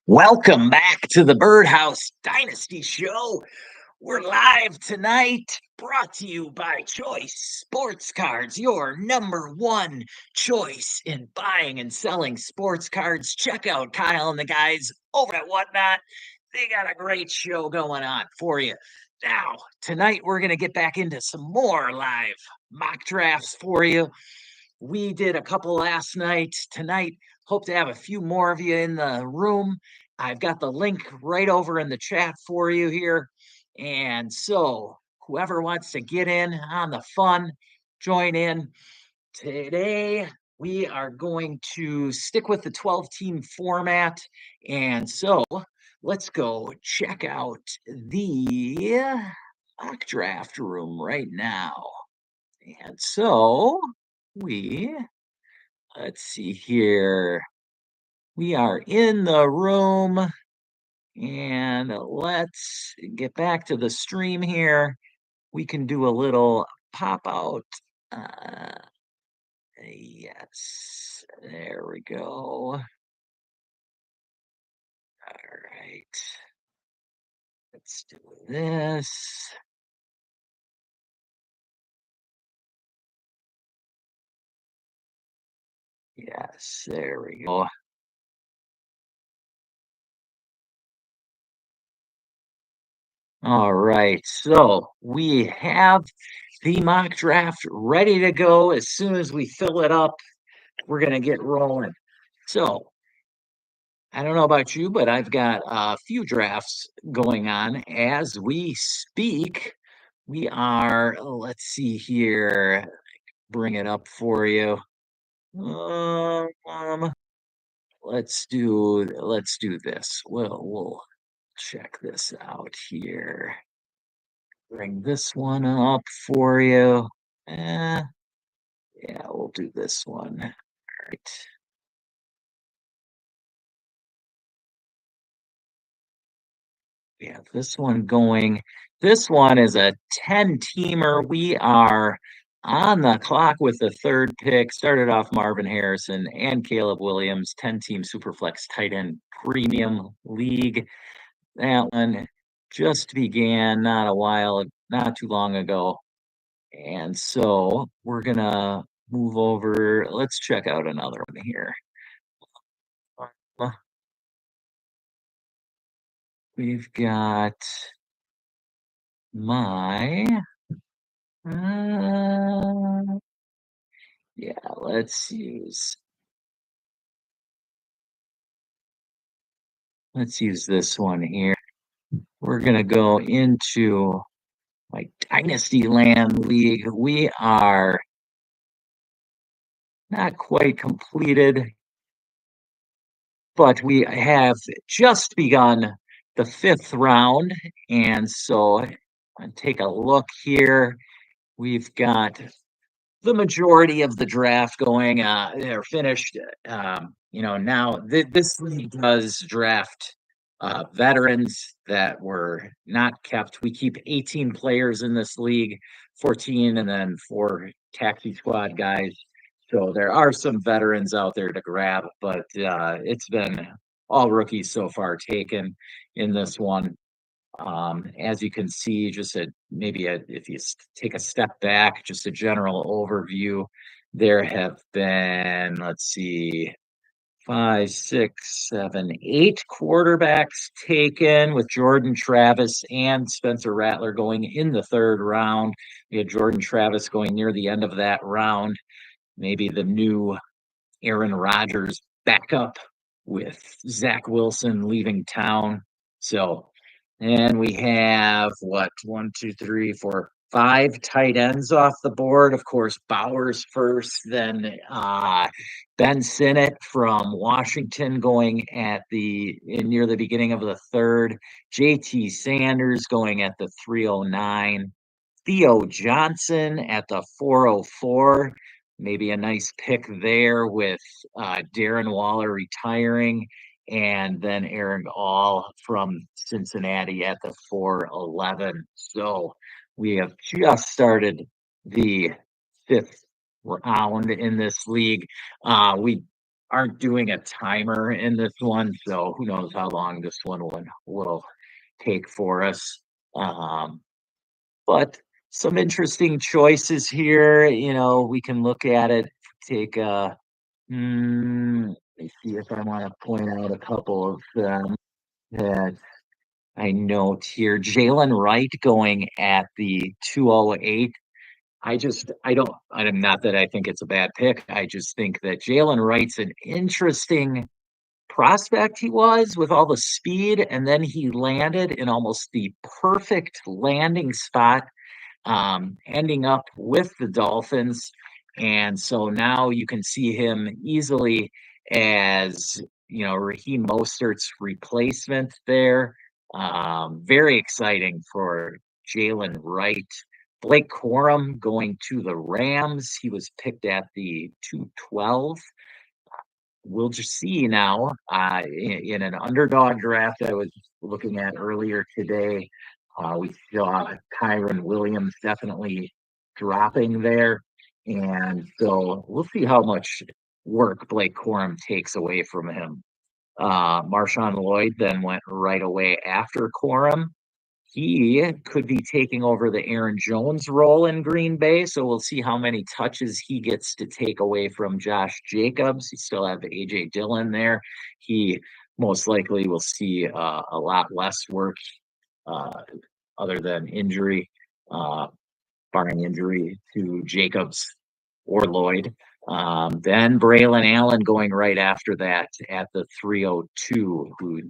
Welcome back to the Birdhouse Dynasty Show. We're live tonight, brought to you by Choice Sports Cards, your number one choice in buying and selling sports cards. Check out Kyle and the guys over at Whatnot. They got a great show going on for you. Now, tonight we're going to get back into some more live mock drafts for you. We did a couple last night. Tonight, hope to have a few more of you in the room. I've got the link right over in the chat for you here. And so, whoever wants to get in on the fun, join in. Today, we are going to stick with the 12-team format. And so, let's go check out the mock draft room right now. And so, let's see here. We are in the room and let's get back to the stream here. We can do a little pop out. Yes, there we go. All right. Let's do this. Yes, there we go. All right, so we have the mock draft ready to go. As soon as we fill it up, we're going to get rolling. So I don't know about you, but I've got a few drafts going on as we speak. We are, let's see here, bring it up for you. Let's do this. We'll check this out here. Bring this one up for you. Yeah, we'll do this one. All right. We have this one going. This one is a 10-teamer. We are on the clock with the third pick. Started off Marvin Harrison and Caleb Williams, 10-team Superflex tight end premium league. That one just began not too long ago. And so we're going to move over. Let's check out another one here. We've got my yeah, let's use this one here. We're gonna go into my Dynasty Land League. We are not quite completed, but we have just begun the fifth round. And so take a look here. We've got the majority of the draft going. They're finished. Now this league does draft veterans that were not kept. We keep 18 players in this league, 14, and then 4 taxi squad guys. So there are some veterans out there to grab, but it's been all rookies so far taken in this one. As you can see, if you take a step back, just a general overview, there have been, let's see, 5, 6, 7, 8 quarterbacks taken with Jordan Travis and Spencer Rattler going in the third round. We had Jordan Travis going near the end of that round. Maybe the new Aaron Rodgers backup with Zach Wilson leaving town. So, and we have what, 1, 2, 3, 4, 5 tight ends off the board. Of course, Bowers first, then Ben Sinnott from Washington going near the beginning of the third. JT Sanders going at the 309. Theo Johnson at the 404. Maybe a nice pick there with Darren Waller retiring, and then Aaron All from Cincinnati at the 411. So we have just started the fifth round in this league. We aren't doing a timer in this one, so who knows how long this one will take for us. Um, but some interesting choices here. We can look at it, take let me see if I want to point out a couple of them that I note here. Jalen Wright going at the 208. I'm not that I think it's a bad pick. I just think that Jalen Wright's an interesting prospect he was with all the speed, and then he landed in almost the perfect landing spot, ending up with the Dolphins. And so now you can see him easily as, Raheem Mostert's replacement there. Very exciting for Jalen Wright. Blake Corum going to the Rams. He was picked at the 212. We'll just see now in an underdog draft I was looking at earlier today. We saw Kyron Williams definitely dropping there. And so we'll see how much work Blake Corum takes away from him. Marshawn Lloyd then went right away after Corum. He could be taking over the Aaron Jones role in Green Bay. So we'll see how many touches he gets to take away from Josh Jacobs. You still have AJ Dillon there. He most likely will see a lot less work uh, other than injury, uh, barring injury to Jacobs or Lloyd. Then Braylon Allen going right after that at the 302, who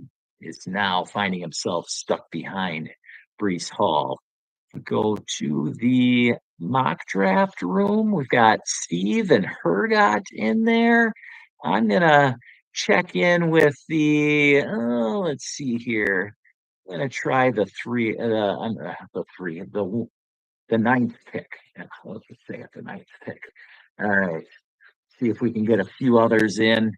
is now finding himself stuck behind Brees Hall. Go to the mock draft room. We've got Steve and Hergot in there. I'm gonna check in with let's see here. I'm gonna try the ninth pick. Yeah, let's just say it, the ninth pick. All right. See if we can get a few others in,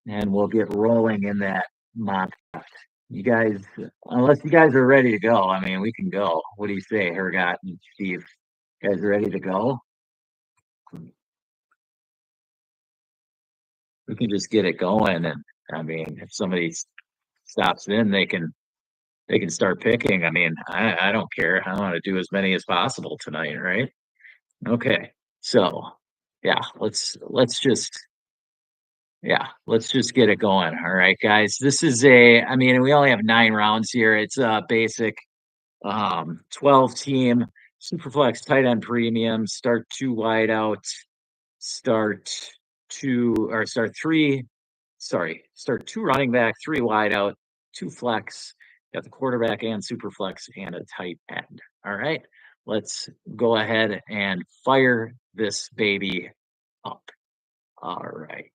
and we'll get rolling in that mock draft. You guys, unless you guys are ready to go, I mean, we can go. What do you say, Hergot and Steve? You guys ready to go? We can just get it going, and I mean, if somebody stops in, they can start picking. I mean, I don't care. I want to do as many as possible tonight, right? Okay. So, yeah, let's just get it going. All right, guys. I mean, we only have 9 rounds here. It's a basic 12 team Superflex tight end premium. Start two wide out, start start three. Sorry, start two running back, three wide out, two flex. Got the quarterback and super flex and a tight end. All right, let's go ahead and fire this baby up. All right,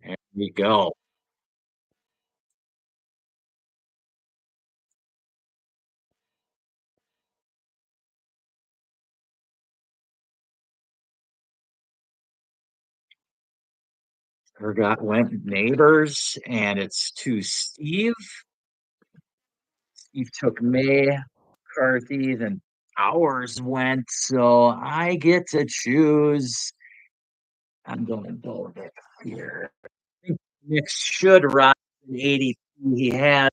there we go. Forgot went neighbors, and it's to Steve. Steve took May McCarthy, then ours went, so I get to choose. I'm going Bolivic here. I think Nick should rise in 80. He has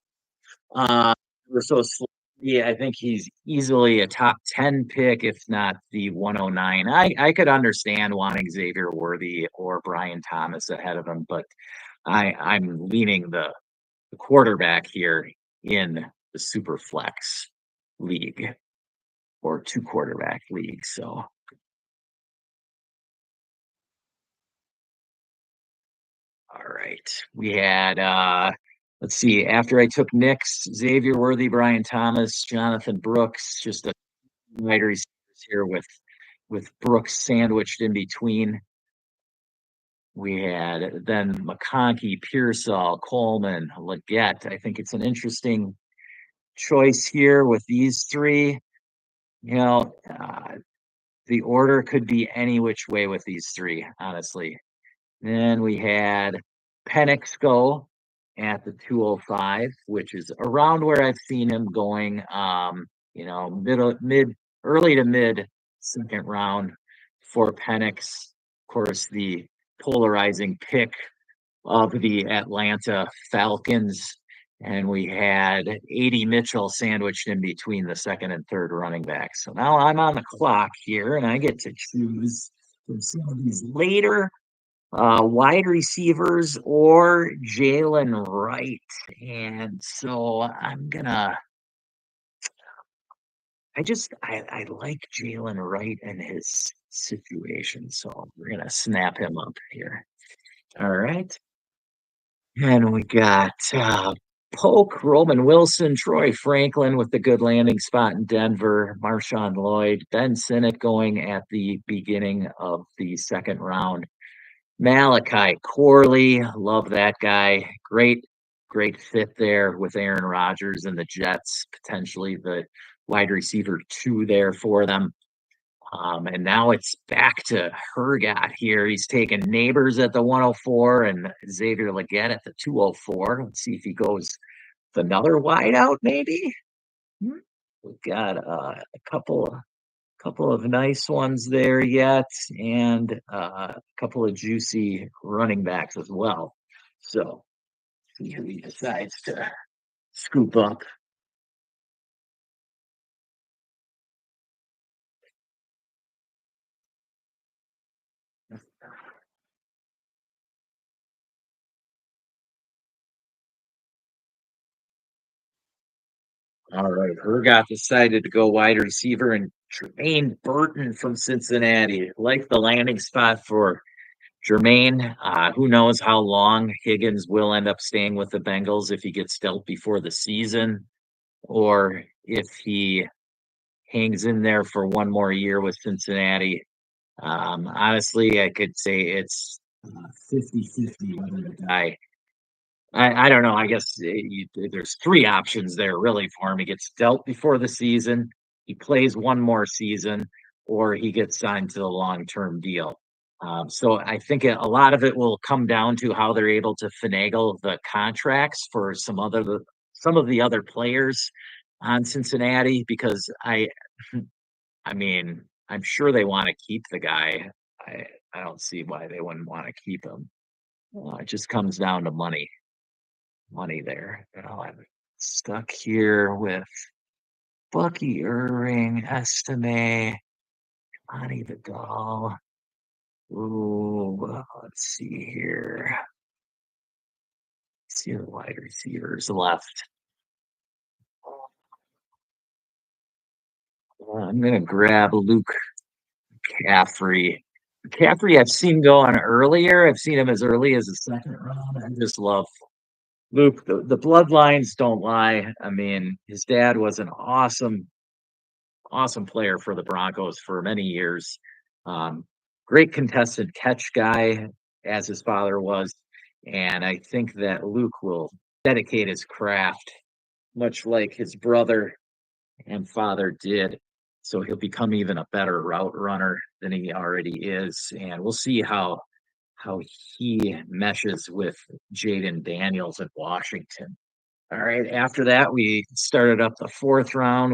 we're so slow. Yeah, I think he's easily a top 10 pick, if not the 109. I could understand wanting Xavier Worthy or Brian Thomas ahead of him, but I'm leaning the quarterback here in the super flex league or two quarterback league. So all right. We had let's see, after I took Nick's, Xavier Worthy, Brian Thomas, Jonathan Brooks, just a wide receivers here with Brooks sandwiched in between. We had then McConkey, Pearsall, Coleman, Leggett. I think it's an interesting choice here with these three. You know, the order could be any which way with these three, honestly. Then we had Penix go at the 205, which is around where I've seen him going. Early to mid second round for Penix. Of course, the polarizing pick of the Atlanta Falcons. And we had A.D. Mitchell sandwiched in between the second and third running backs. So now I'm on the clock here and I get to choose from some of these later wide receivers or Jalen Wright. And so I like Jalen Wright and his situation. So we're gonna snap him up here. All right. And we got Polk, Roman Wilson, Troy Franklin with the good landing spot in Denver, Marshawn Lloyd, Ben Sinnott going at the beginning of the second round. Malachi Corley, love that guy. Great fit there with Aaron Rodgers and the Jets, potentially the wide receiver two there for them. And now it's back to Hergot here. He's taking Neighbors at the 104 and Xavier Legette at the 204. Let's see if he goes with another wideout, maybe. We've got a couple of nice ones there yet, and a couple of juicy running backs as well. So see who he decides to scoop up. All right, Hergot decided to go wide receiver and Jermaine Burton from Cincinnati. Like the landing spot for Jermaine. Who knows how long Higgins will end up staying with the Bengals if he gets dealt before the season or if he hangs in there for one more year with Cincinnati. Honestly, I could say it's 50-50 whether the guy I don't know. I guess there's three options there really for him. He gets dealt before the season, he plays one more season, or he gets signed to the long-term deal. So I think a lot of it will come down to how they're able to finagle the contracts for some of the other players on Cincinnati because I mean I'm sure they want to keep the guy. I don't see why they wouldn't want to keep him. It just comes down to money there. You know, I'm stuck here with Bucky Irving, Estime, Connie Vidal. Ooh, let's see here. Let's see the wide receivers left. I'm gonna grab Luke McCaffrey. McCaffrey, I've seen go on earlier. I've seen him as early as the second round. I just love Luke. The bloodlines don't lie. I mean, his dad was an awesome player for the Broncos for many years. Um, Great contested catch guy, as his father was. And I think that Luke will dedicate his craft, much like his brother and father did. So he'll become even a better route runner than he already is. And we'll see how he meshes with Jaden Daniels in Washington. All right. After that, we started up the fourth round.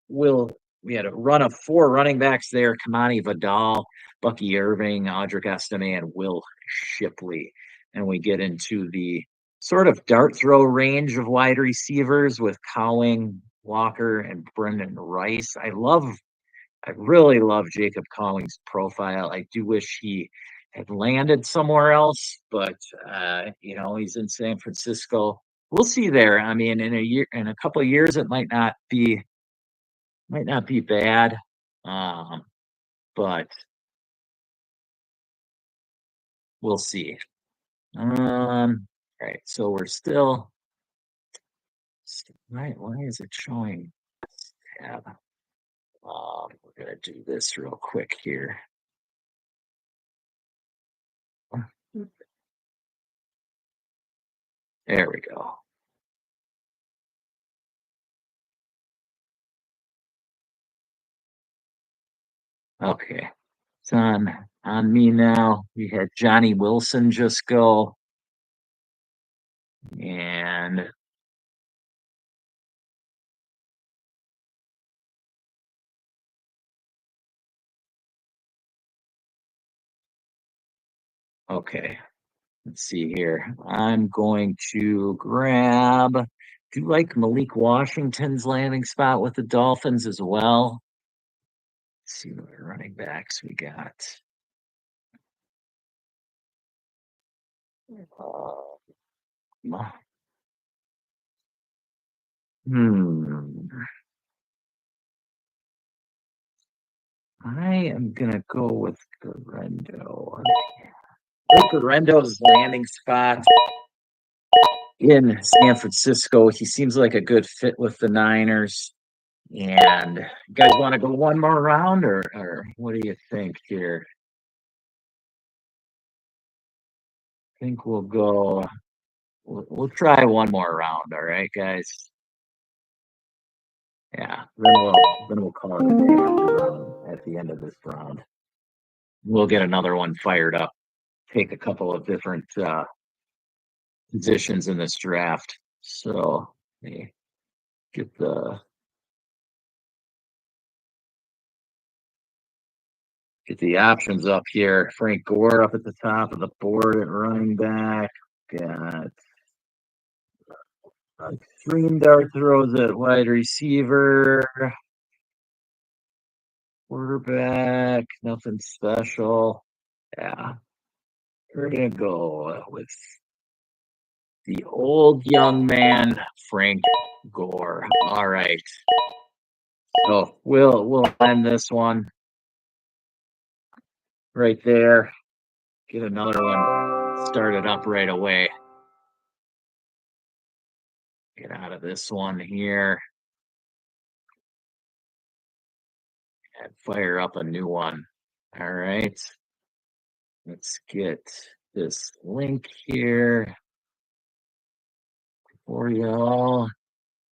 Will. We had a run of four running backs there: Kamani Vidal, Bucky Irving, Audric Estime, and Will Shipley. And we get into the sort of dart throw range of wide receivers with Cowing, Walker, and Brendan Rice. I really love Jacob Cowing's profile. I do wish he had landed somewhere else, but he's in San Francisco. We'll see there. I mean, in a couple of years, it might not be bad, um, but we'll see. All right, so we're still right. Why is it showing tab? We're gonna do this real quick here. There we go. Okay, it's on me now. We had Johnny Wilson just go, and Okay, let's see here. I'm going to grab. Do you like Malik Washington's landing spot with the Dolphins as well? Let's see what running backs we got. Uh, hmm. I am gonna go with Garendo. Garendo's landing spot in San Francisco. He seems like a good fit with the Niners. And you guys want to go one more round, or what do you think here? I think we'll go. We'll try one more round. All right, guys. Yeah. Then we'll call it a day at the end of this round. We'll get another one fired up. Take a couple of different positions in this draft. So let me get the options up here. Frank Gore up at the top of the board at running back. Got extreme dart throws at wide receiver. Quarterback, nothing special. Yeah. We're gonna go with the old young man, Frank Gore. All right. So we'll end this one right there. Get another one started up right away. Get out of this one here. And fire up a new one. All right. Let's get this link here for y'all.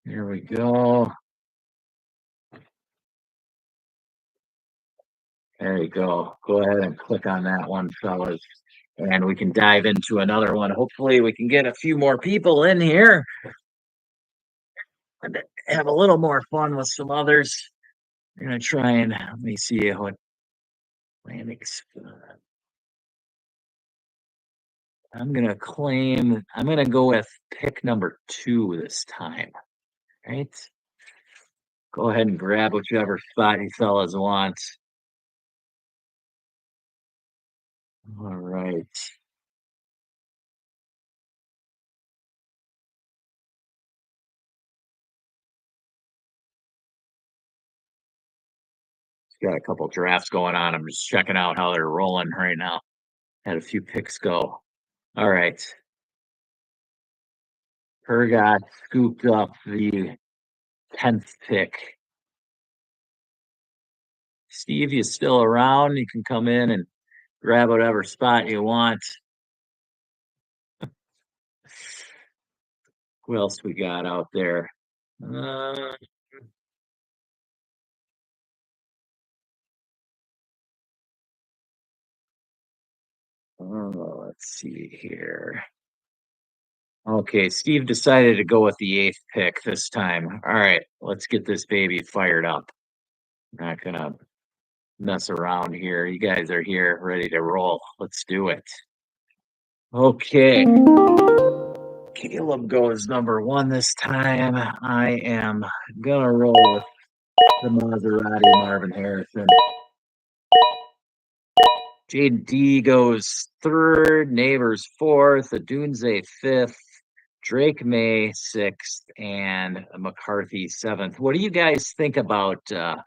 Here we go. There you go. Go ahead and click on that one, fellas. And we can dive into another one. Hopefully, we can get a few more people in here and have a little more fun with some others. We're going to try and let me see what landing spot. I'm going to go with pick number 2 this time. Right? Go ahead and grab whichever spot you fellas want. All right. Got a couple drafts going on. I'm just checking out how they're rolling right now. Had a few picks go. All right. Hergot scooped up the 10th pick. Steve, you still around? You can come in and grab whatever spot you want. Who else we got out there? Let's see here. Okay, Steve decided to go with the 8th pick this time. All right, let's get this baby fired up. Not gonna mess around here. You guys are here, ready to roll. Let's do it. Okay. Caleb goes number 1 this time. I am gonna roll with the Maserati Marvin Harrison. JD goes 3rd, Neighbors 4th, Adunze 5th, Drake May 6th, and McCarthy 7th. What do you guys think about the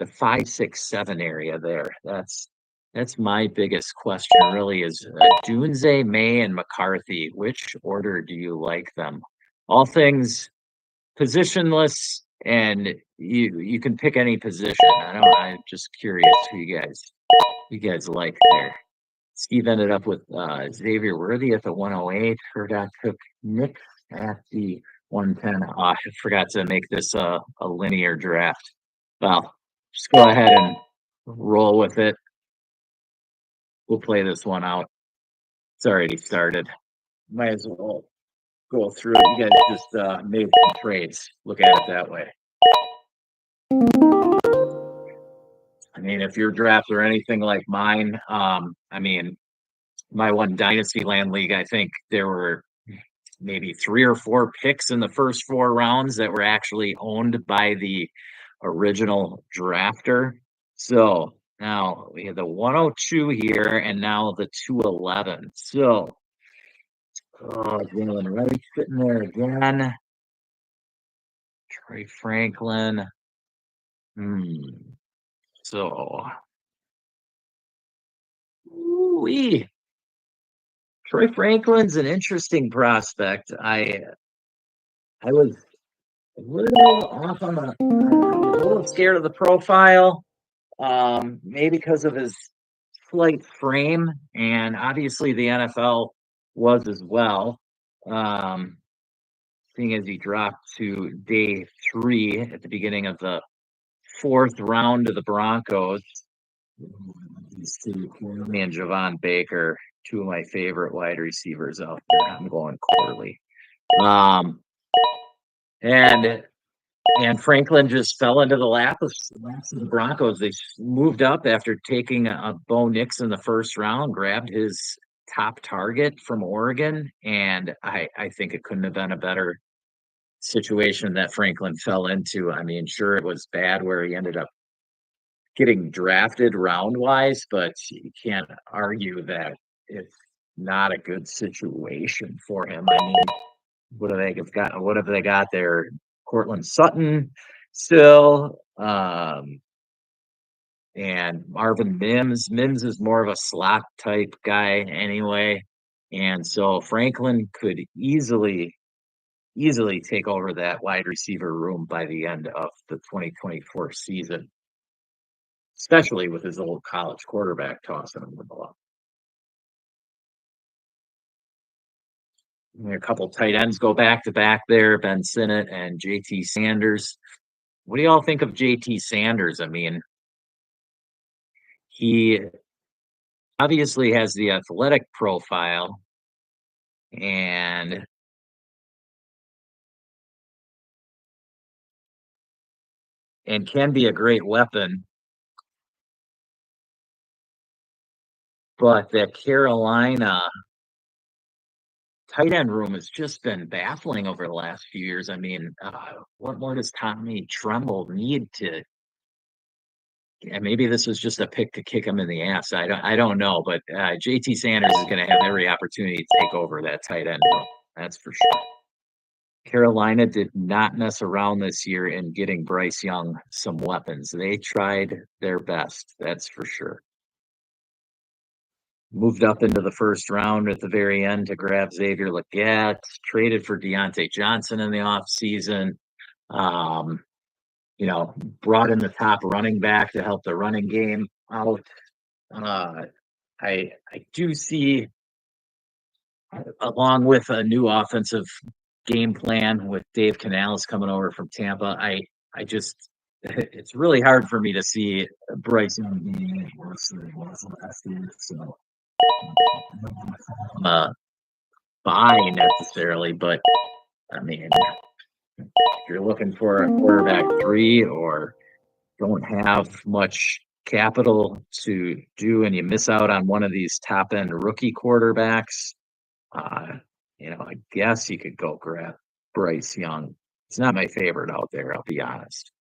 5, 6, 7 area there? That's my biggest question, really, is Dunze, May, and McCarthy. Which order do you like them? All things positionless, and you can pick any position. I'm just curious who you guys like there. Steve ended up with Xavier Worthy at the 108. Forgot took Nick at the 110. I forgot to make this a linear draft. Well, just go ahead and roll with it. We'll play this one out. It's already started. Might as well go through it. You guys just made some trades. Look at it that way. I mean, if your drafts are anything like mine, I mean, my one Dynasty Land League, I think there were maybe 3 or 4 picks in the first 4 rounds that were actually owned by the original drafter. So now we have the 102 here and now the 211. So, oh, Jalen Wright sitting there again. Trey Franklin. So, ooh-wee. Troy Franklin's an interesting prospect. I was a little off on the, a little scared of the profile, maybe because of his slight frame, and obviously the NFL was as well. Um, Seeing as he dropped to day 3 at the beginning of the 4th round of the Broncos. Me and Javon Baker, 2 of my favorite wide receivers out there. I'm going Corley. Um, and Franklin just fell into the lap of the Broncos. They moved up after taking a Bo Nix in the 1st round, grabbed his top target from Oregon, and I think it couldn't have been a better situation that Franklin fell into. I mean, sure, it was bad where he ended up getting drafted round wise, but you can't argue that it's not a good situation for him. I mean, what have they got there? Cortland Sutton still, and Marvin Mims. Mims is more of a slot type guy anyway. And so Franklin could easily take over that wide receiver room by the end of the 2024 season, especially with his old college quarterback tossing him the ball. A couple tight ends go back to back there, Ben Sinnott and JT Sanders. What do y'all think of JT Sanders? I mean, he obviously has the athletic profile and can be a great weapon, but that Carolina tight end room has just been baffling over the last few years. I mean, what more does Tommy Tremble need to? And maybe this was just a pick to kick him in the ass. I don't know, but JT Sanders is going to have every opportunity to take over that tight end room. That's for sure. Carolina did not mess around this year in getting Bryce Young some weapons. They tried their best. That's for sure. Moved up into the 1st round at the very end to grab Xavier Legette, traded for Deontay Johnson in the offseason. Brought in the top running back to help the running game out. I do see, along with a new offensive game plan with Dave Canales coming over from Tampa, I just it's really hard for me to see Bryce Young being worse than it was last year. So buy necessarily, but I mean, if you're looking for a quarterback 3 or don't have much capital to do and you miss out on one of these top end rookie quarterbacks, I guess you could go grab Bryce Young. It's not my favorite out there, I'll be honest.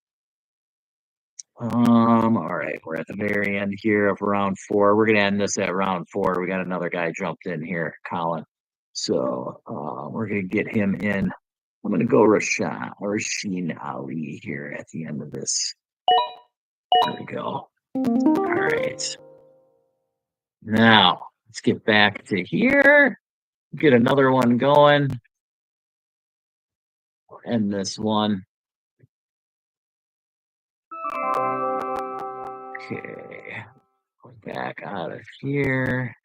All right, we're at the very end here of round 4. We're gonna end this at round 4. We got another guy jumped in here, Colin. So we're gonna get him in. I'm gonna go Rasheen Ali here at the end of this. There we go. All right. Now let's get back to here. Get another one going. End this one. Okay. Go back out of here.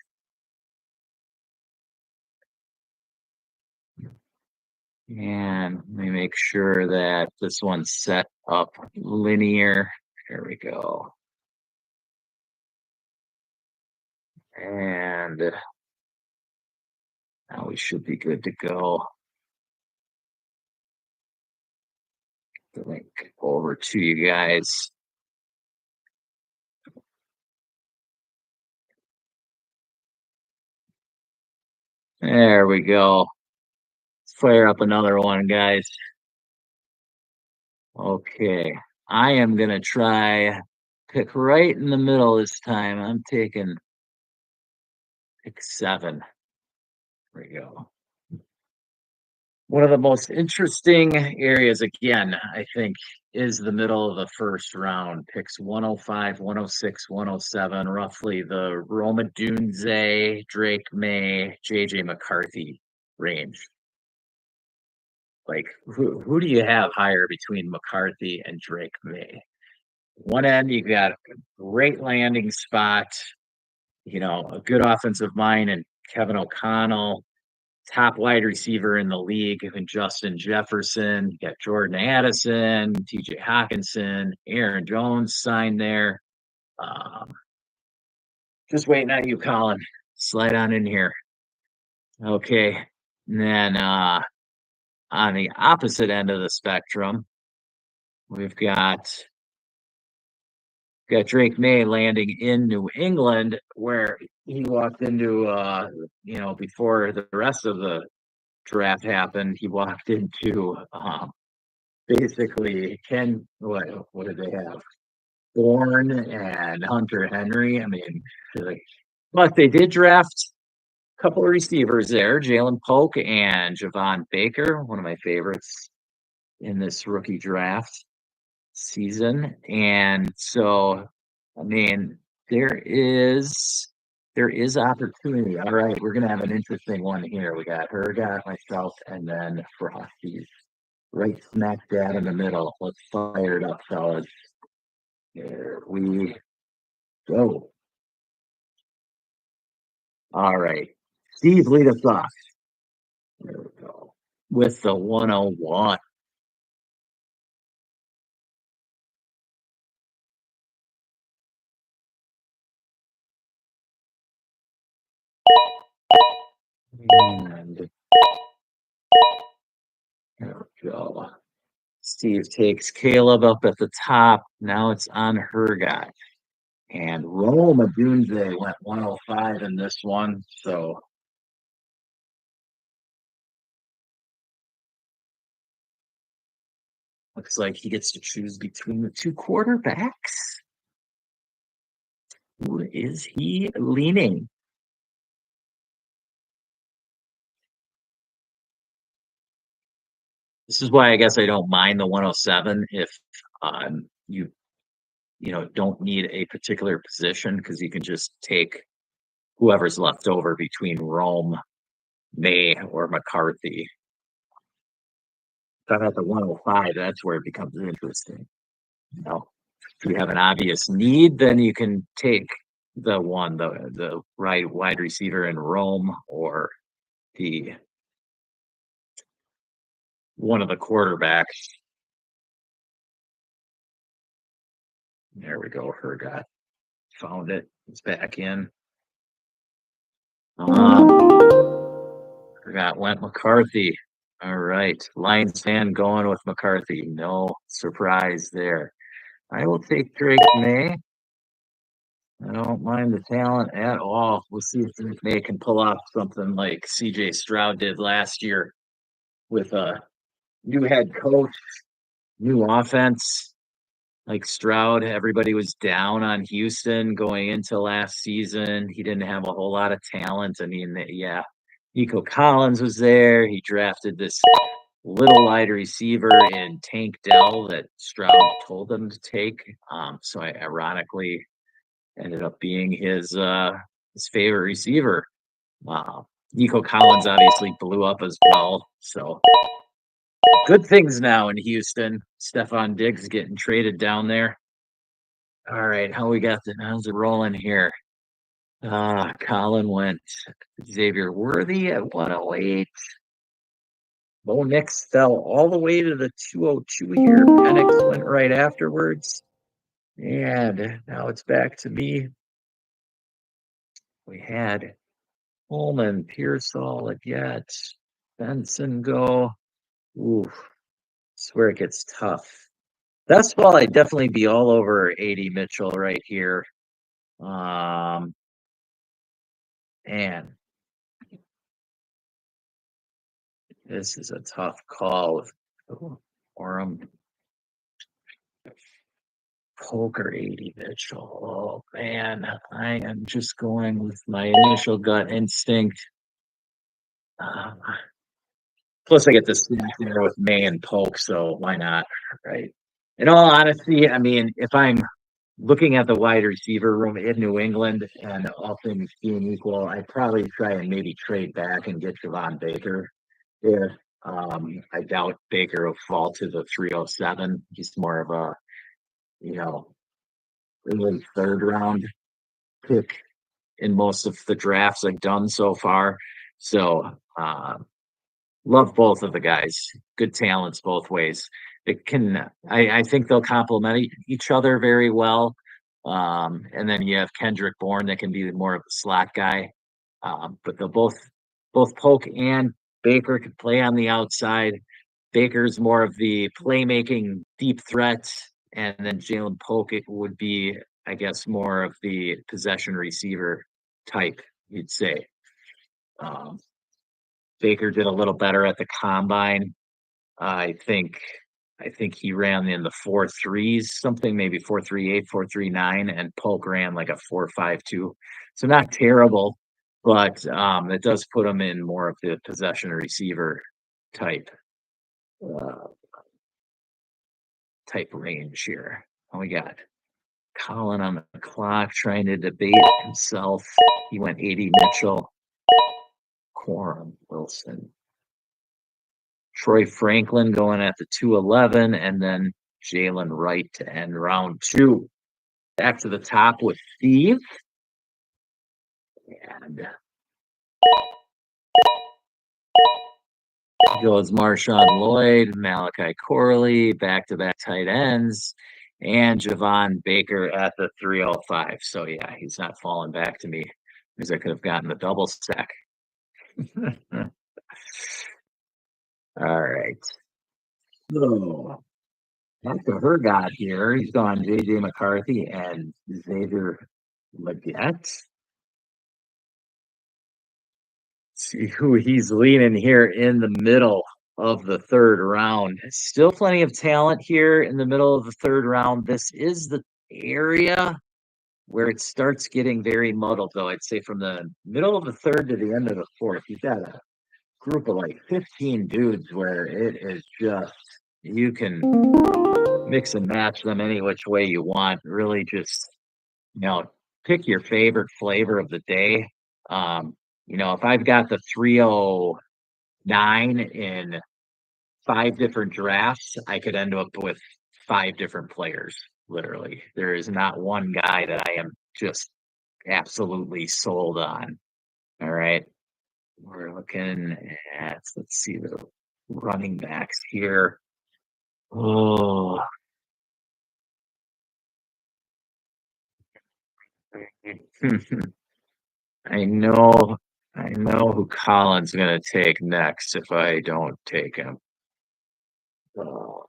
And let me make sure that this one's set up linear. There we go. And now we should be good to go. The link over to you guys. There we go. Let's fire up another one, guys. Okay. I am gonna try pick right in the middle this time. I'm taking pick 7. There we go. One of the most interesting areas, again, I think, is the middle of the first round. Picks 105, 106, 107, roughly the Roma Dunze, Drake May, JJ McCarthy range. Like, who do you have higher between McCarthy and Drake May? One end, you got a great landing spot, a good offensive mind, and Kevin O'Connell, top wide receiver in the league, and Justin Jefferson. You got Jordan Addison, TJ Hawkinson, Aaron Jones signed there. Um, just waiting on you, Colin. Slide on in here. Okay. And then on the opposite end of the spectrum, we've got Drake May landing in New England, where he walked into, before the rest of the draft happened, he walked into basically what did they have? Bourne and Hunter Henry. I mean, like, but they did draft a couple of receivers there, Jalen Polk and Javon Baker, one of my favorites in this rookie draft season. And so, I mean, there is opportunity. All right, we're gonna have an interesting one here. We got Hergat, myself, and then Frosty right smack dab in the middle. Let's fire it up, fellas. Here we go. All right. Steve, lead us off. There we go. With the 101. And there we go. Steve takes Caleb up at the top. Now it's on her guy. And Roma Dunze went 105 in this one. So looks like he gets to choose between the two quarterbacks. Who is he leaning? This is why I guess I don't mind the 107 if you don't need a particular position, because you can just take whoever's left over between Rome, May, or McCarthy. But at the 105, that's where it becomes interesting. If you have an obvious need, then you can take the right wide receiver in Rome, or the one of the quarterbacks. There we go. Hergot found it. It's back in. Forgot went McCarthy. All right. Lions fan going with McCarthy. No surprise there. I will take Drake May. I don't mind the talent at all. We'll see if Drake May can pull off something like CJ Stroud did last year with a new head coach, new offense. Like Stroud, everybody was down on Houston going into last season. He didn't have a whole lot of talent. I mean, yeah, Nico Collins was there. He drafted this little wide receiver in Tank Dell that Stroud told him to take. So I ironically ended up being his favorite receiver. Nico Collins obviously blew up as well. So good things now in Houston. Stephon Diggs getting traded down there. All right, how's it rolling here? Colin went Xavier Worthy at 108. Bo Nix fell all the way to the 202 here. Penix went right afterwards. And now it's back to me. We had Coleman, Pearsall, Leggett, Benson go. Ooh, it's where it gets tough. That's why I'd definitely be all over AD Mitchell right here. And This is a tough call with Orem, Poker 80 Mitchell. Oh man, I am just going with my initial gut instinct. Um, Plus, I get to sit there with May and Polk, so why not? Right. In all honesty, I mean, if I'm looking at the wide receiver room in New England and all things being equal, I'd probably try and maybe trade back and get Javon Baker there. I doubt Baker will fall to the 307. He's more of a, you know, early third round pick in most of the drafts I've done so far. So, love both of the guys. Good talents both ways. It can, I think they'll complement each other very well. And then you have Kendrick Bourne that can be more of a slot guy. But they'll both Polk and Baker could play on the outside. Baker's more of the playmaking deep threat, and then Jalen Polk would be, I guess, more of the possession receiver type, you'd say. Um, Baker did a little better at the combine. I think I think he ran in the 4.3s, something maybe 4.38, 4.39, and Polk ran like a 4.52. So not terrible, but it does put him in more of the possession receiver type uh, type range here. We got Colin on the clock trying to debate himself. He went 80 Mitchell, Quorum, Wilson, Troy Franklin going at the 211, and then Jalen Wright to end round two. Back to the top with Steve. And goes Marshawn Lloyd, Malachi Corley, back-to-back tight ends, and Javon Baker at the 305. So, yeah, he's not falling back to me because I could have gotten the double stack. All right. So, after her got here, he's gone JJ McCarthy and Xavier Leggett. See who he's leaning here in the middle of the third round. Still plenty of talent here in the middle of the third round. This is the area where it starts getting very muddled, though. I'd say from the middle of the third to the end of the fourth, you've got a group of like 15 dudes where it is just, you can mix and match them any which way you want. Really just, pick your favorite flavor of the day. If I've got the 309 in five different drafts, I could end up with five different players. Literally, there is not one guy that I am just absolutely sold on. All right, we're looking at, let's see, the running backs here. Oh, I know, I know who Colin's gonna take next if I don't take him. Oh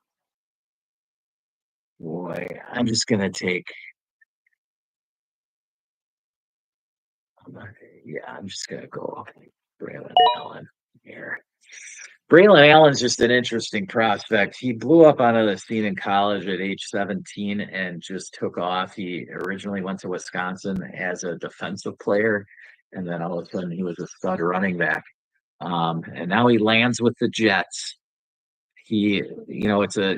boy, I'm just gonna take. Yeah, I'm just gonna go Braylon Allen here. Braylon Allen's just an interesting prospect. He blew up onto the scene in college at age 17 and just took off. He originally went to Wisconsin as a defensive player, and then all of a sudden he was a stud running back. And now he lands with the Jets. It's a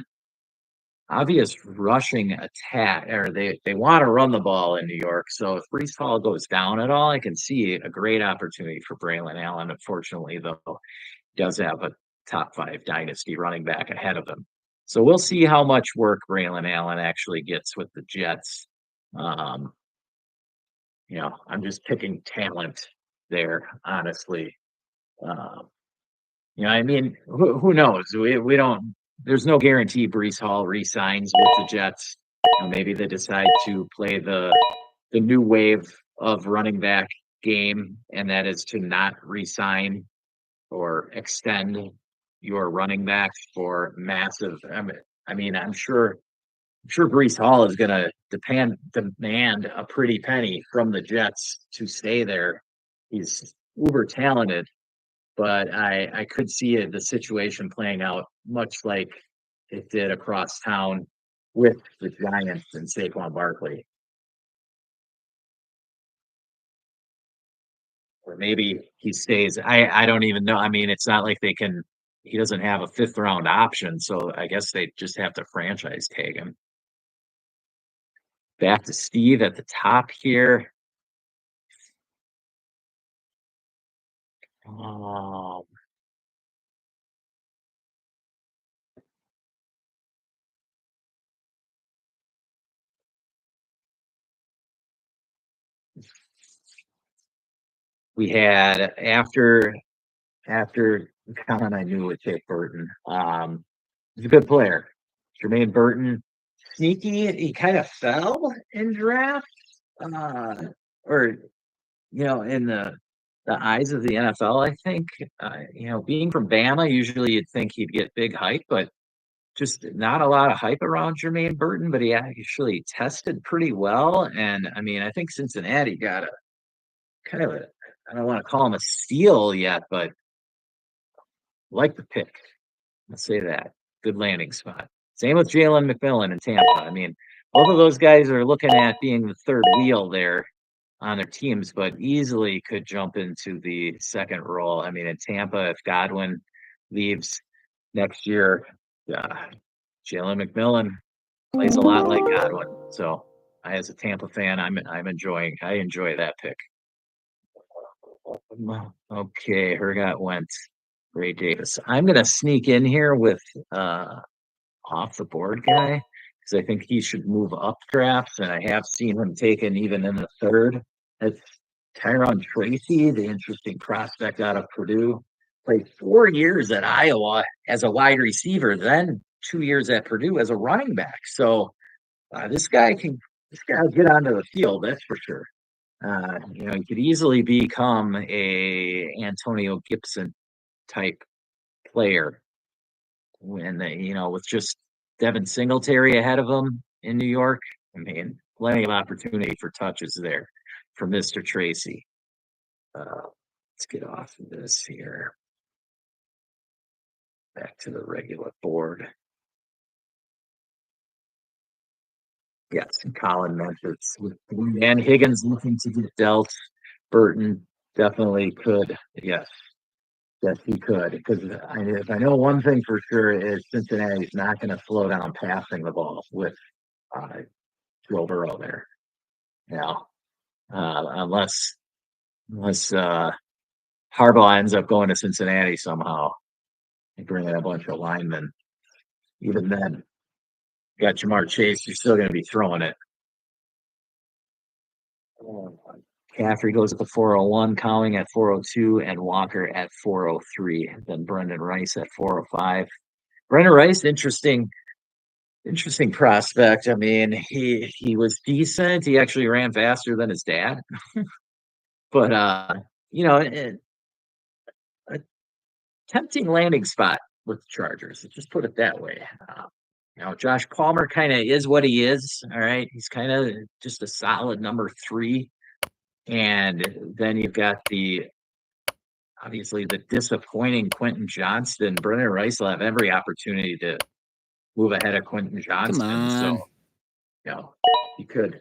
obvious rushing attack, or they want to run the ball in New York. So if Breece Hall goes down at all, I can see a great opportunity for Braylon Allen. Unfortunately, though, he does have a top 5 dynasty running back ahead of him. So we'll see how much work Braylon Allen actually gets with the Jets. Um, I'm just picking talent there, honestly. Um, I mean, who knows? We don't. There's no guarantee Breece Hall re-signs with the Jets. Maybe they decide to play the new wave of running back game, and that is to not re-sign or extend your running backs for massive. I'm sure Breece Hall is going to demand a pretty penny from the Jets to stay there. He's uber talented. but I could see it, the situation playing out much like it did across town with the Giants and Saquon Barkley. Or maybe he stays. I don't even know. I mean, it's not like they can. He doesn't have a fifth round option, so I guess they just have to franchise tag him. Back to Steve at the top here. Um, we had after Colin, I knew would take Burton. He's a good player. Jermaine Burton, sneaky. He kind of fell in draft, uh, or in the eyes of the NFL. I think, being from Bama, usually you'd think he'd get big hype, but just not a lot of hype around Jermaine Burton. But he actually tested pretty well, and I mean, I think Cincinnati got a kind of a. I don't want to call him a steal yet, but like the pick. Let's say that. Good landing spot. Same with Jalen McMillan in Tampa. I mean, both of those guys are looking at being the third wheel there on their teams, but easily could jump into the second role. I mean, in Tampa, if Godwin leaves next year, uh, Jalen McMillan plays a lot like Godwin. So, as a Tampa fan, I enjoy that pick. Okay, Hergot went. Ray Davis. I'm gonna sneak in here with off the board guy because I think he should move up drafts, and I have seen him taken even in the third. It's Tyron Tracy, the interesting prospect out of Purdue. Played 4 years at Iowa as a wide receiver, then 2 years at Purdue as a running back. So this guy will get onto the field, that's for sure. He could easily become a Antonio Gibson type player when with just Devin Singletary ahead of him in New York. I mean, plenty of opportunity for touches there for Mr. Tracy. Let's get off of this here. Back to the regular board. Yes, Colin Memphis and Higgins looking to get dealt. Burton definitely could. Yes, yes, he could. Because if I know one thing for sure is Cincinnati's not going to slow down passing the ball with uh, Joe Burrow there. Now, unless Harbaugh ends up going to Cincinnati somehow and bring in a bunch of linemen. Even then, you got Jamar Chase, you're still going to be throwing it. Caffrey goes at the 401, Cowing at 402, and Walker at 403. Then Brendan Rice at 405. Brendan Rice, interesting prospect. I mean, he was decent. He actually ran faster than his dad. But a tempting landing spot with the Chargers. Just put it that way. Josh Palmer kind of is what he is. All right, he's kind of just a solid number 3. And then you've got obviously the disappointing Quentin Johnston. Brennan Rice will have every opportunity to move ahead of Quentin Johnston. So, he could.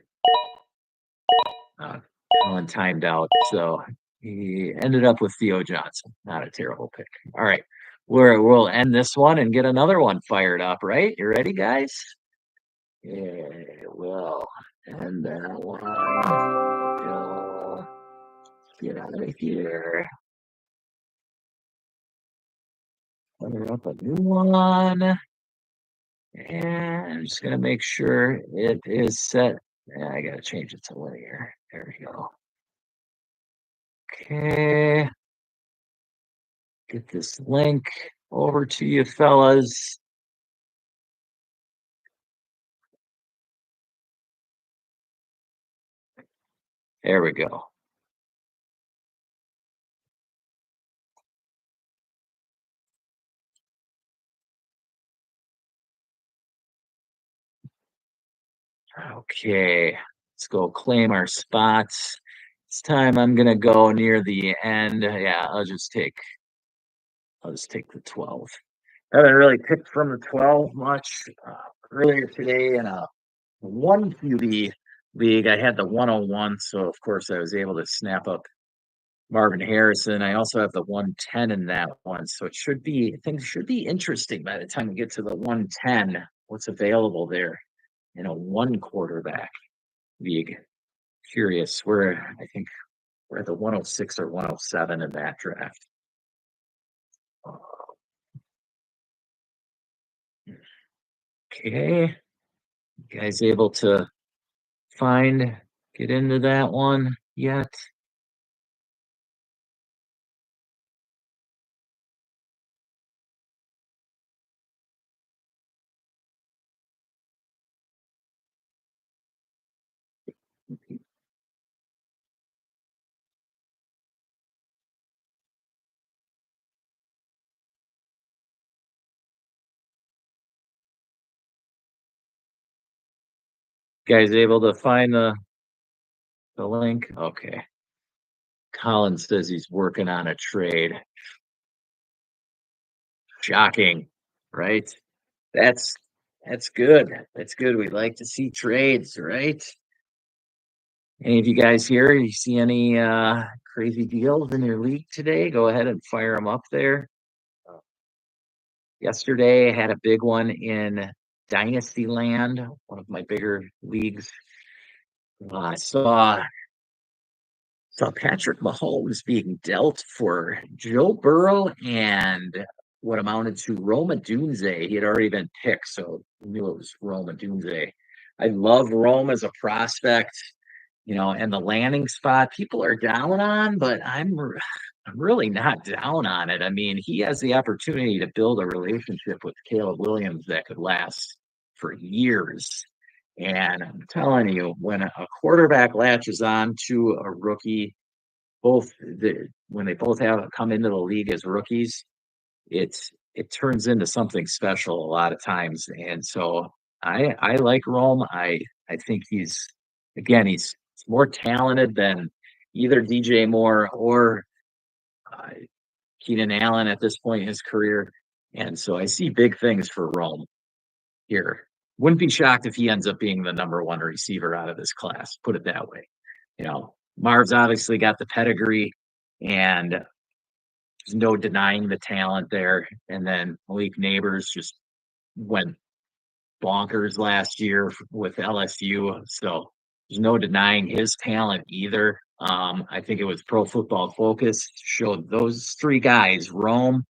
Allen timed out. So he ended up with Theo Johnson. Not a terrible pick. All right. We'll end this one and get another one fired up, right? You ready, guys? Yeah, well, and that one. Get out of here. Fire up a new one. And I'm just gonna make sure it is set. Yeah, I gotta change it to linear. There we go. Okay. Get this link over to you fellas. There we go. Okay, let's go claim our spots. This time I'm gonna go near the end. Yeah, I'll just take I'll just take the 12. I haven't really picked from the 12 much. Earlier today in a one QB league, I had the 101, so of course I was able to snap up Marvin Harrison. I also have the 110 in that one, so things should be interesting by the time we get to the 110. What's available there in a one quarterback league? Curious. I think we're at the 106 or 107 in that draft. Okay. You guys able to get into that one yet? Guys able to find the link? Okay. Colin says he's working on a trade. Shocking, right? That's that's good. That's good. We like to see trades, right? Any of you guys here, you see any crazy deals in your league today? Go ahead and fire them up there. Yesterday, I had a big one in Dynasty Land, one of my bigger leagues. I saw Patrick Mahomes being dealt for Joe Burrow and what amounted to Rome Odunze. He had already been picked, so I knew it was Rome Odunze. I love Rome as a prospect, and the landing spot people are down on, but I'm really not down on it. I mean, he has the opportunity to build a relationship with Caleb Williams that could last for years. And I'm telling you, when a quarterback latches on to a rookie, when they both have come into the league as rookies, it turns into something special a lot of times. And so I like Rome. I think he's more talented than either DJ Moore or uh, Keenan Allen at this point in his career. And so I see big things for Rome here. Wouldn't be shocked if he ends up being the number one receiver out of this class, put it that way. Marv's obviously got the pedigree, and there's no denying the talent there. And then Malik Neighbors just went bonkers last year with LSU. So there's no denying his talent either. I think it was Pro Football Focus showed those three guys, Rome,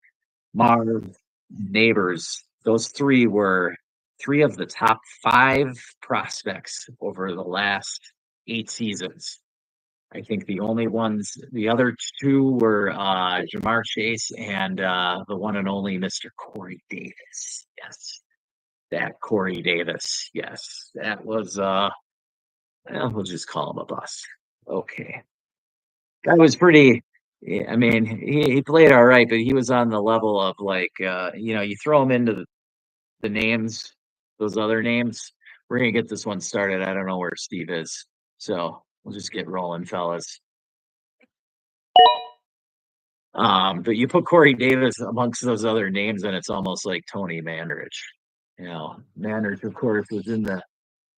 Marv, Neighbors, those three were three of the top 5 prospects over the last 8 seasons. I think the other two were Jamar Chase and the one and only Mr. Corey Davis. Yes, that Corey Davis. Yes, that was, we'll just call him a bust. Okay. That was pretty. Yeah, I mean, he played all right, but he was on the level of like, you throw him into the names, those other names. We're gonna get this one started. I don't know where Steve is, so we'll just get rolling, fellas. But you put Corey Davis amongst those other names, and it's almost like Tony Mandarich. Mandarich, of course, was in the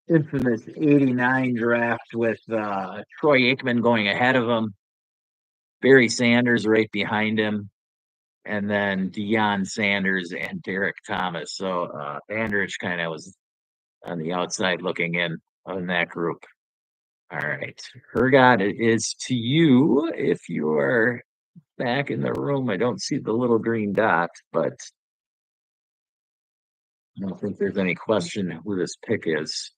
infamous '89 draft with Troy Aikman going ahead of him, Barry Sanders right behind him, and then Deion Sanders and Derek Thomas. So Mandarich kind of was on the outside looking in that group. All right. Hergot, it is to you if you are back in the room. I don't see the little green dot, but I don't think there's any question who this pick is.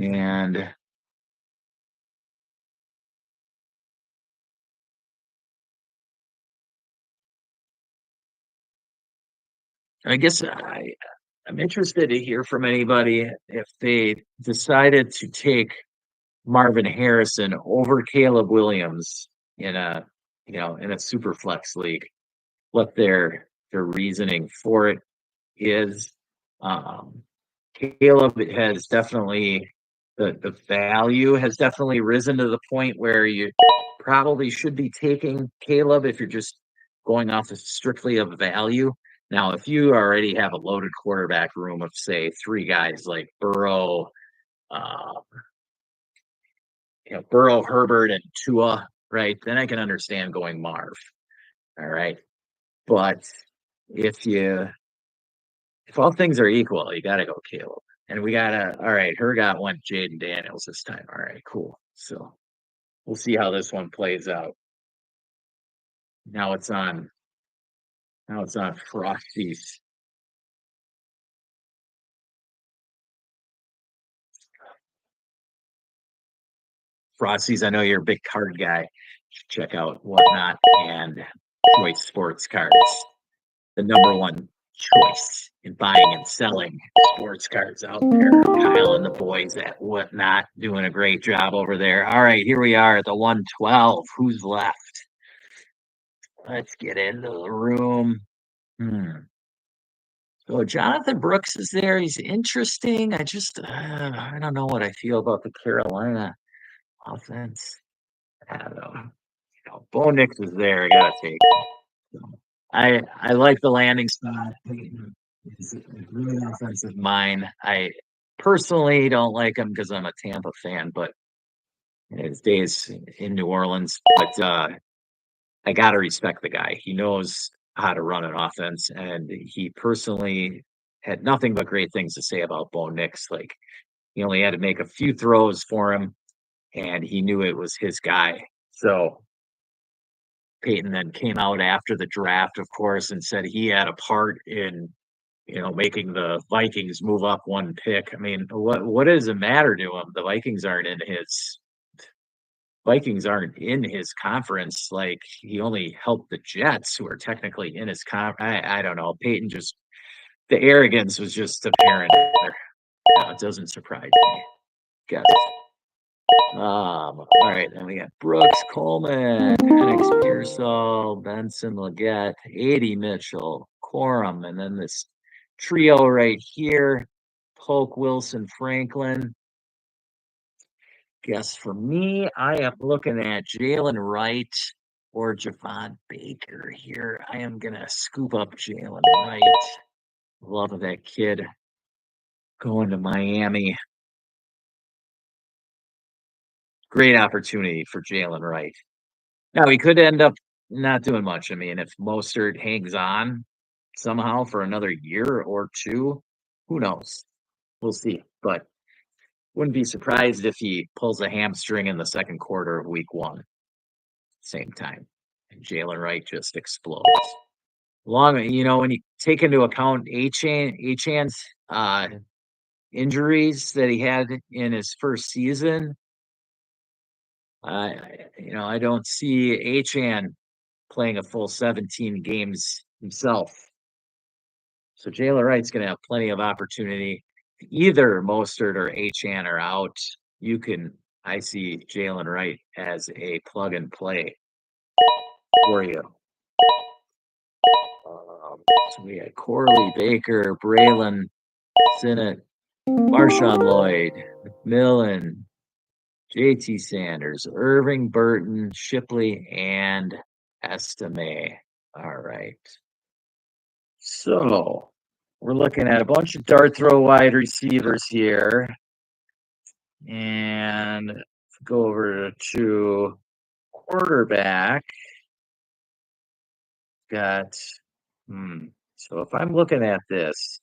And I guess I'm interested to hear from anybody if they decided to take Marvin Harrison over Caleb Williams in a super flex league. What their reasoning for it is. Caleb has definitely the value has definitely risen to the point where you probably should be taking Caleb if you're just going off of strictly of value. Now, if you already have a loaded quarterback room of say three guys like Burrow, uh, Burrow, Herbert, and Tua, right? Then I can understand going Marv. All right. But if you if all things are equal, you gotta go Caleb. And we gotta all right, Hergot went Jaden Daniels this time. All right, cool. So we'll see how this one plays out. Now it's on Frosty's. Frosty's, I know you're a big card guy. Check out Whatnot and Choice Sports Cards. The number one choice in buying and selling sports cards out there. Kyle and the boys at Whatnot doing a great job over there. All right, here we are at the 112. Who's left? Let's get into the room. So Jonathan Brooks is there. He's interesting. I don't know what I feel about the Carolina offense. I don't know. Bo Nix is there. I gotta take him. So, I like the landing spot. He's a really offensive mind. I personally don't like him because I'm a Tampa fan, but his days in New Orleans. But I gotta respect the guy. He knows how to run an offense, and he personally had nothing but great things to say about Bo Nix. Like he only had to make a few throws for him, and he knew it was his guy. So Peyton then came out after the draft, of course, and said he had a part in making the Vikings move up one pick. I mean, what does it matter to him? The Vikings aren't in his conference. Like he only helped the Jets, who are technically in his conference. I don't know. Peyton just the arrogance was just apparent there. No, it doesn't surprise me. Guess. All right, then we got Brooks, Coleman, Penix, Pearsall, Benson, Leggett, 80 Mitchell, Corum, and then this trio right here, Polk, Wilson, Franklin. Guess for me, I am looking at Jalen Wright or Javon Baker here. I am gonna scoop up Jalen Wright. Love that kid going to Miami. Great opportunity for Jalen Wright. Now he could end up not doing much. I mean, if Mostert hangs on somehow for another year or two, who knows? We'll see. But wouldn't be surprised if he pulls a hamstring in the second quarter of week one. Same time. And Jalen Wright just explodes. When you take into account Achan's injuries that he had in his first season, I don't see Achan playing a full 17 games himself. So Jalen Wright's going to have plenty of opportunity. Either Mostert or Achan are out. I see Jalen Wright as a plug and play for you. So we had Corley, Baker, Braylon, Sinnott, Marshawn Lloyd, McMillan, JT Sanders, Irving, Burton, Shipley, and Estime. All right. So we're looking at a bunch of dart throw wide receivers here. And let's go over to quarterback. Got so if I'm looking at this,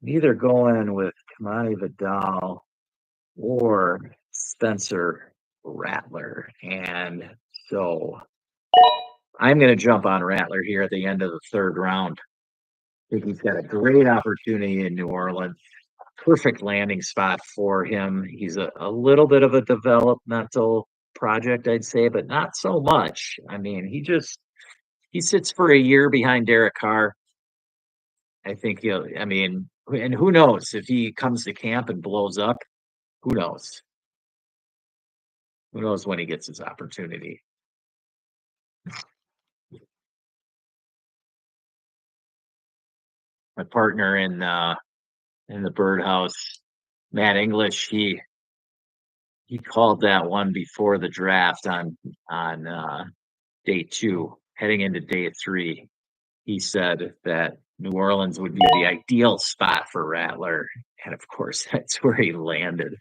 I'm either going with Kamani Vidal or Spencer Rattler. And so I'm going to jump on Rattler here at the end of the third round. I think he's got a great opportunity in New Orleans. Perfect landing spot for him. He's a little bit of a developmental project, I'd say, but not so much. I mean, he sits for a year behind Derek Carr. I think and who knows if he comes to camp and blows up, who knows? Who knows when he gets his opportunity? My partner in the Birdhouse, Matt English, he called that one before the draft on day 2, heading into day 3. He said that New Orleans would be the ideal spot for Rattler, and of course, that's where he landed.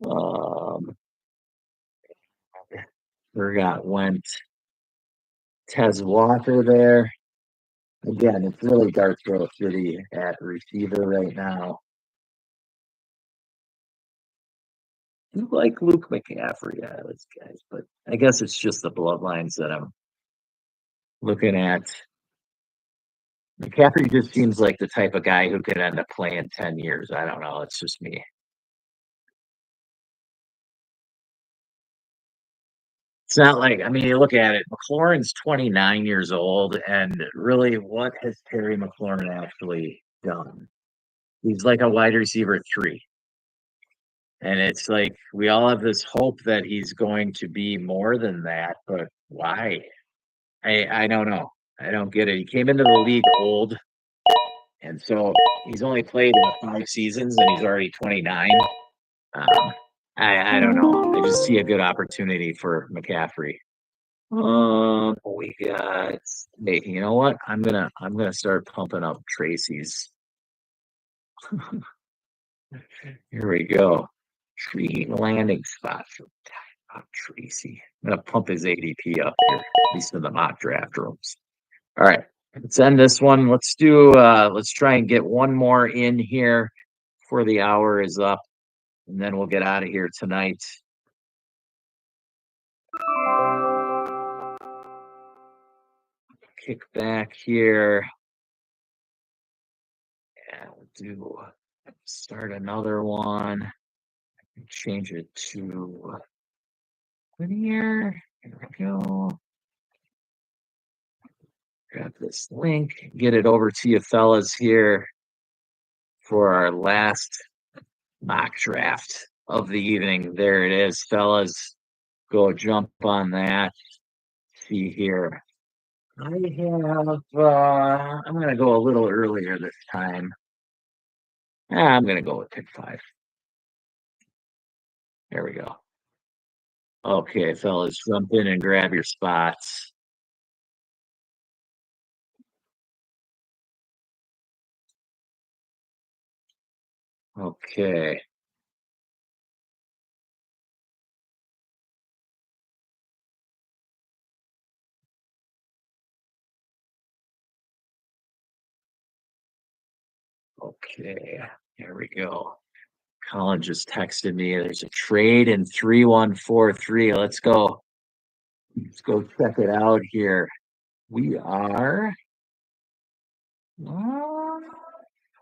Um, Forgot went Tez Walker there. Again, it's really Darksville City at receiver right now. I like Luke McCaffrey out of those guys, but I guess it's just the bloodlines that I'm looking at. McCaffrey just seems like the type of guy who could end up playing 10 years. I don't know. It's just me. It's not like, I mean, you look at it, McLaurin's 29 years old, and really, what has Terry McLaurin actually done? He's like a wide receiver 3. And it's like we all have this hope that he's going to be more than that, but why? I don't know. I don't get it. He came into the league old, and so he's only played in 5 seasons, and he's already 29. Um, I don't know. I just see a good opportunity for McCaffrey. We got. Hey, you know what? I'm gonna start pumping up Tracy's. Here we go. Tree landing spot for Tracy. I'm gonna pump his ADP up here, at least in the mock draft rooms. All right, let's end this one. Let's try and get one more in here before the hour is up, and then we'll get out of here tonight. Kick back here. And we'll start another one. Change it to linear. Here we go. Grab this link, get it over to you fellas here for our last mock draft of the evening. There it is, fellas. Go jump on that. See here. I have I'm gonna go a little earlier this time. I'm gonna go with pick 5. There we go. Okay, fellas, jump in and grab your spots. Okay. Okay, here we go. Colin just texted me. There's a trade in 3143. Let's go. Let's go check it out here. We are.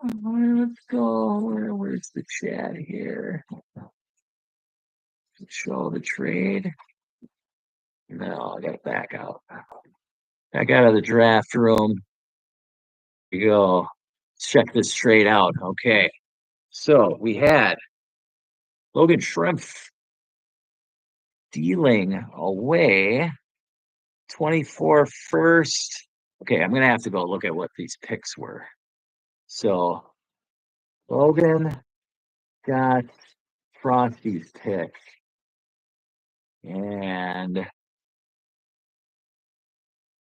Let's go. Where's the chat here? Show the trade. No, I got to back out. Back out of the draft room. Here we go. Let's check this trade out. Okay. So we had Logan Schrimpf dealing away 24 first. Okay, I'm going to have to go look at what these picks were. So Logan got Frosty's pick and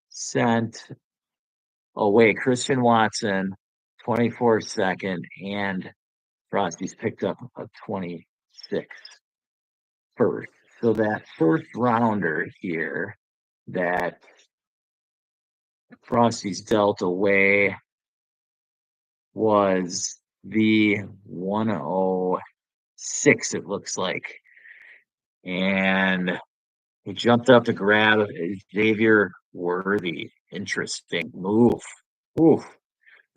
sent away Christian Watson 24 second, and Frosty's picked up a 26 first. So that first rounder here that Frosty's dealt away was the 106, it looks like. And he jumped up to grab Xavier Worthy. Interesting move. Oof.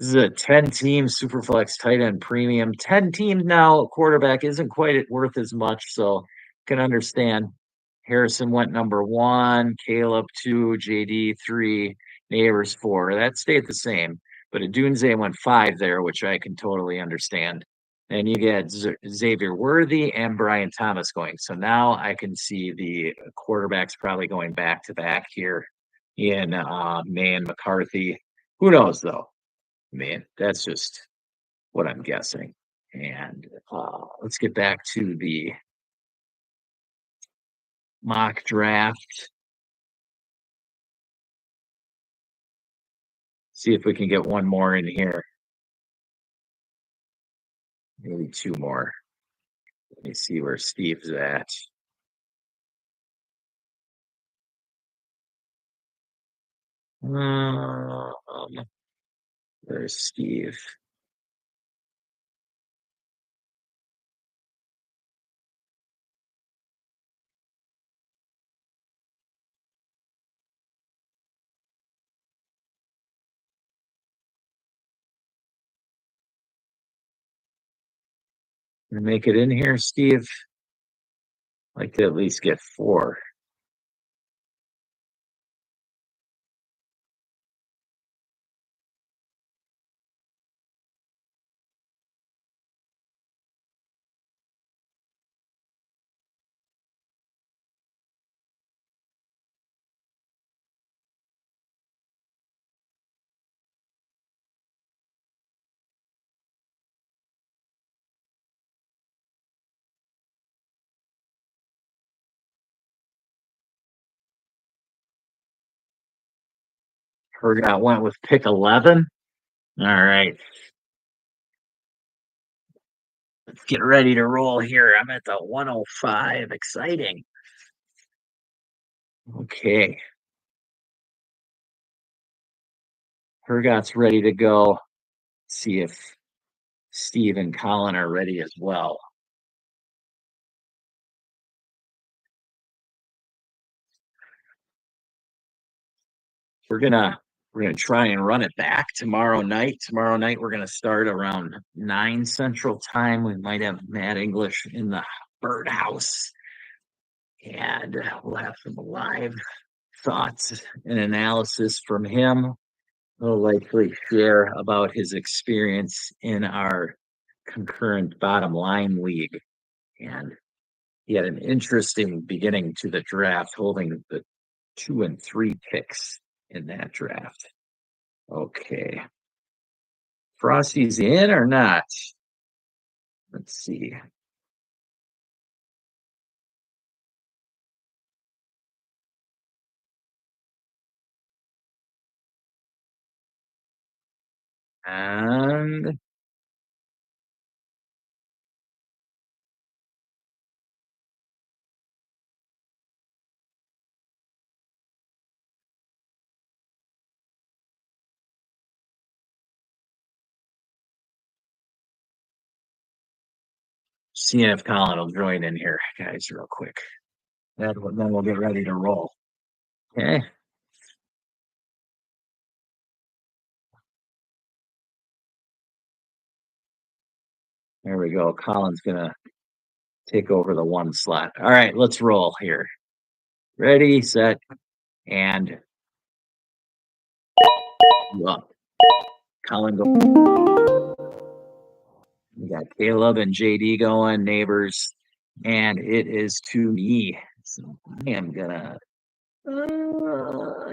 This is a 10-team Superflex tight end premium. 10 teams now. Quarterback isn't quite worth as much, so can understand. Harrison went number 1, Caleb 2, JD 3, Neighbors 4. That stayed the same, but Adunze went 5 there, which I can totally understand. And you get Xavier Worthy and Brian Thomas going. So now I can see the quarterbacks probably going back to back here in May and McCarthy. Who knows, though? Man, that's just what I'm guessing. And let's get back to the mock draft. See if we can get one more in here. Maybe two more. Let me see where Steve's at. There's Steve. Make it in here, Steve. I'd like to at least get four. Hergot went with pick 11. All right. Let's get ready to roll here. I'm at the 105. Exciting. Okay. Hergot's ready to go. See if Steve and Colin are ready as well. We're gonna try and run it back tomorrow night. Tomorrow night we're gonna start around 9 Central Time. We might have Matt English in the Birdhouse, and we'll have some live thoughts and analysis from him. He'll likely share about his experience in our concurrent bottom line league, and he had an interesting beginning to the draft, holding the 2 and 3 picks in that draft. Okay. Frosty's in or not? Let's see. And seeing if Colin will join in here, guys, real quick. Then we'll get ready to roll. Okay. There we go. Colin's gonna take over the 1 slot. All right, let's roll here. Ready, set, and up. Colin go. We got Caleb and JD going, neighbors, and it is to me. So I am gonna I'm gonna roll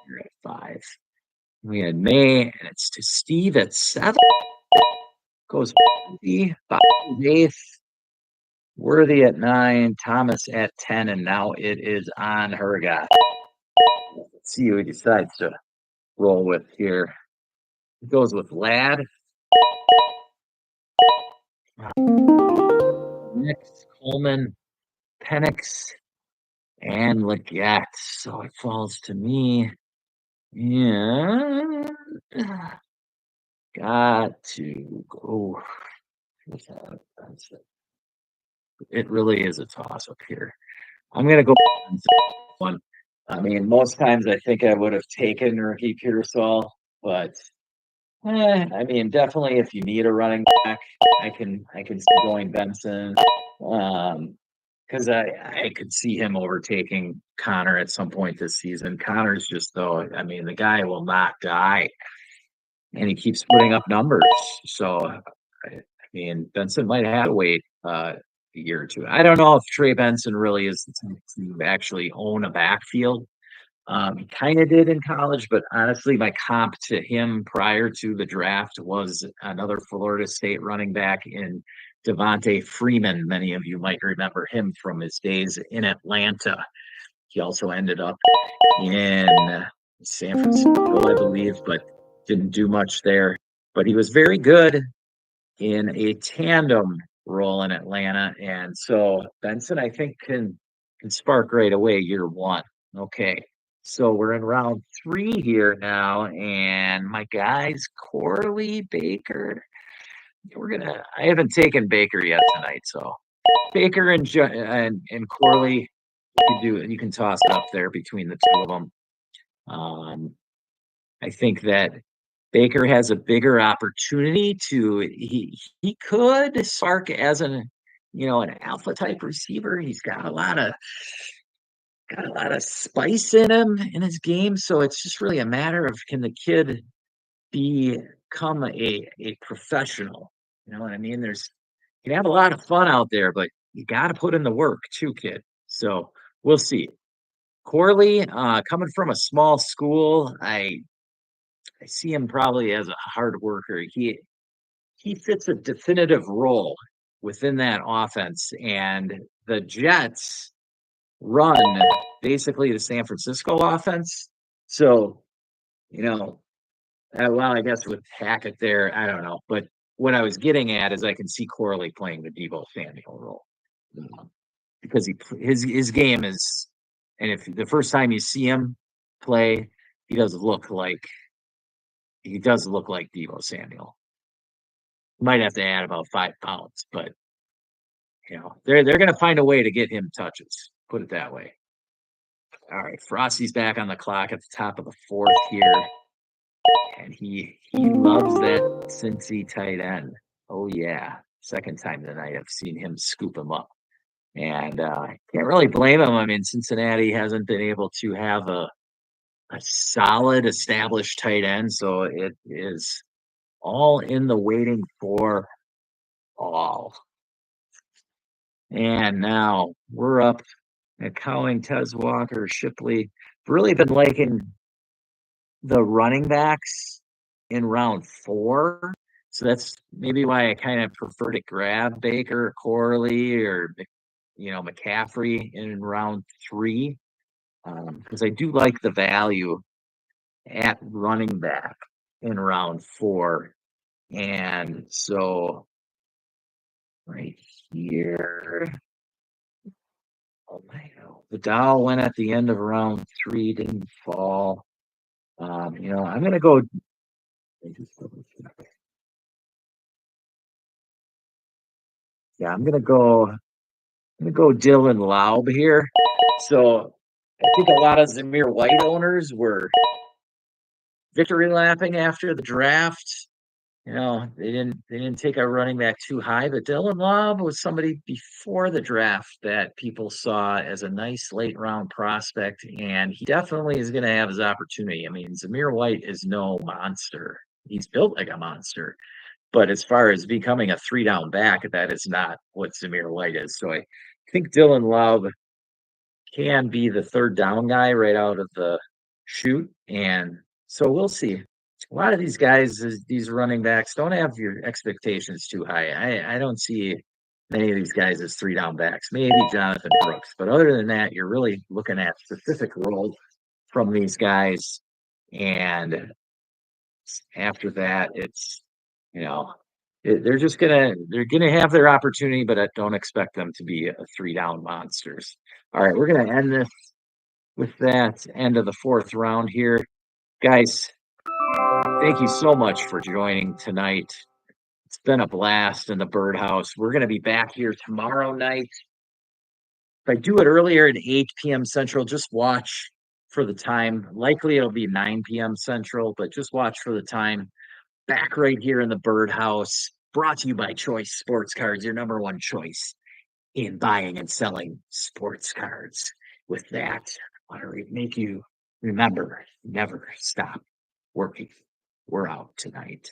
here at 5. We had May, and it's to Steve at 7. Goes Bobby, 8th. Worthy at 9, Thomas at 10, and now it is on Hergot. Let's see who he decides to roll with here. He goes with Lad. Next, Coleman, Penix, and Leggett. So it falls to me. Yeah. Got to go. It really is a toss up here. I'm gonna go one. I mean, most times I think I would have taken Ricky Pearsall, but I mean, definitely if you need a running back, I can see going Benson. Because I could see him overtaking Connor at some point this season. Connor's just though, I mean, the guy will not die, and he keeps putting up numbers. So I mean, Benson might have to wait a year or two. I don't know if Trey Benson really is the type to actually own a backfield. He kind of did in college, but honestly, my comp to him prior to the draft was another Florida State running back in Devontae Freeman. Many of you might remember him from his days in Atlanta. He also ended up in San Francisco, I believe, but didn't do much there. But he was very good in a tandem role in Atlanta. And so Benson, I think, can spark right away year one. Okay. So we're in round 3 here now, and my guys, Corley, Baker. I haven't taken Baker yet tonight, so Baker and Corley, you can toss it up there between the two of them. I think that Baker has a bigger opportunity he could spark as an alpha type receiver. He's got a lot of spice in him in his game, so it's just really a matter of, can the kid become a professional? You know what I mean? You can have a lot of fun out there, but you got to put in the work too, kid. So we'll see. Corley, coming from a small school, I see him probably as a hard worker. He fits a definitive role within that offense, and the Jets run basically the San Francisco offense. So, well, I guess with Hackett there, I don't know. But what I was getting at is I can see Corley playing the Deebo Samuel role, because his game is, and if the first time you see him play, he does look like Deebo Samuel. Might have to add about 5 pounds, but they're going to find a way to get him touches. Put it that way. All right, Frosty's back on the clock at the top of the 4th here, and he loves that Cincy tight end. Oh yeah, second time tonight I've seen him scoop him up, and can't really blame him. I mean, Cincinnati hasn't been able to have a solid established tight end, so it is all in the waiting for all. And now we're up at Cowing, Tez Walker, Shipley. Really been liking the running backs in round 4. So that's maybe why I kind of prefer to grab Baker or Corley or McCaffrey in round 3. Because I do like the value at running back in round 4. And so right here, the Dow went at the end of round 3, didn't fall. I'm gonna go. Yeah, I'm gonna go Dylan Laub here. So I think a lot of Zamir White owners were victory lapping after the draft. They didn't take a running back too high, but Dylan Laub was somebody before the draft that people saw as a nice late round prospect, and he definitely is going to have his opportunity. I mean, Zamir White is no monster. He's built like a monster, but as far as becoming a 3-down back, that is not what Zamir White is. So I think Dylan Laub can be the 3rd down guy right out of the chute, and so we'll see. A lot of these guys, these running backs, don't have your expectations too high. I don't see many of these guys as 3-down backs. Maybe Jonathan Brooks, but other than that, you're really looking at specific roles from these guys, and after that, it's they're gonna have their opportunity, but I don't expect them to be a 3-down monsters. All right, we're gonna end this with that end of the 4th round here, guys. Thank you so much for joining tonight. It's been a blast in the Birdhouse. We're going to be back here tomorrow night. If I do it earlier at 8 p.m. Central, just watch for the time. Likely it'll be 9 p.m. Central, but just watch for the time. Back right here in the Birdhouse, brought to you by Choice Sports Cards, your number one choice in buying and selling sports cards. With that, I want to make you remember, never stop working. We're out tonight.